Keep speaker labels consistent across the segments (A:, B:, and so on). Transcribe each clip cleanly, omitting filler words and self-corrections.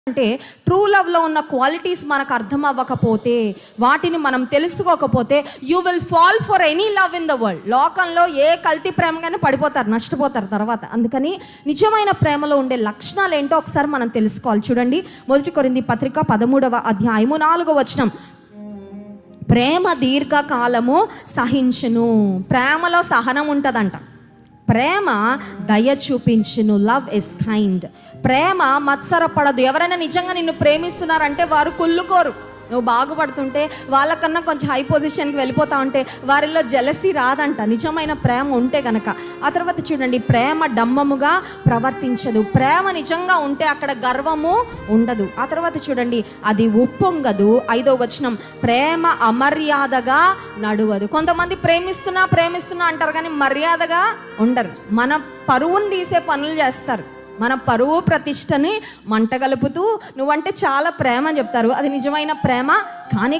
A: అంటే ట్రూ లవ్లో ఉన్న క్వాలిటీస్ మనకు అర్థం అవ్వకపోతే, వాటిని మనం తెలుసుకోకపోతే, you will fall for any love in the world. లోకంలో ఏ కల్తీ ప్రేమగానే పడిపోతారు, నష్టపోతారు తర్వాత. అందుకని నిజమైన ప్రేమలో ఉండే లక్షణాలు ఏంటో ఒకసారి మనం తెలుసుకోవాలి. చూడండి, 1 కొరింథీ పత్రిక 13వ అధ్యాయము 4వ వచనం. ప్రేమ దీర్ఘకాలము సహించును. ప్రేమలో సహనం ఉంటుందంట. ప్రేమ దయ చూపించును. Love is kind. ప్రేమ మత్సరపడదు. ఎవరైనా నిజంగా నిన్ను ప్రేమిస్తున్నారంటే వారు కుళ్ళుకోరు. నువ్వు బాగుపడుతుంటే, వాళ్ళకన్నా కొంచెం హై పొజిషన్కి వెళ్ళిపోతా ఉంటే వారిలో జెలసీ రాదంట, నిజమైన ప్రేమ ఉంటే గనక. ఆ తర్వాత చూడండి, ప్రేమ డంబముగా ప్రవర్తించదు. ప్రేమ నిజంగా ఉంటే అక్కడ గర్వము ఉండదు. ఆ తర్వాత చూడండి, అది ఉప్పొంగదు. 5వ వచనం, ప్రేమ అమర్యాదగా నడువదు. కొంతమంది ప్రేమిస్తున్నా అంటారు కానీ మర్యాదగా ఉండరు. మన పరువును తీసే పనులు చేస్తారు. మన పరువు ప్రతిష్టని మంటగలుపుతూ నువ్వంటే చాలా ప్రేమ అని చెప్తారు. అది నిజమైన ప్రేమ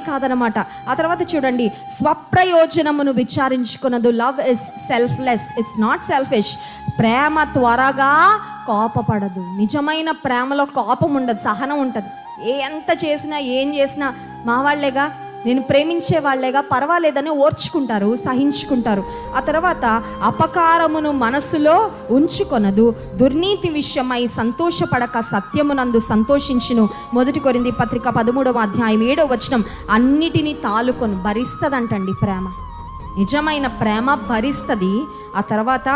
A: కాదనమాట. ఆ తర్వాత చూడండి, స్వప్రయోజనమును విచారించుకున్నదు. Love is selfless, it's not selfish. ప్రేమ త్వరగా కోపపడదు. నిజమైన ప్రేమలో కోపం ఉండదు, సహనం ఉంటుంది. ఎంత చేసినా ఏం చేసినా మా వాళ్ళేగా, నేను ప్రేమించే వాళ్ళేగా, పర్వాలేదని ఓర్చుకుంటారు, సహించుకుంటారు. ఆ తర్వాత అపకారమును మనసులో ఉంచుకొనదు. దుర్నీతి విషయమై సంతోషపడక సత్యమునందు సంతోషించును. 1 కొరింథీ పత్రిక 13వ అధ్యాయం 7వ వచనం. అన్నిటినీ తాలుకొని భరిస్తదంటండి ప్రేమ. నిజమైన ప్రేమ భరిస్తుంది. ఆ తర్వాత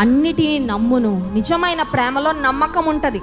A: అన్నిటినీ నమ్మును. నిజమైన ప్రేమలో నమ్మకం ఉంటుంది.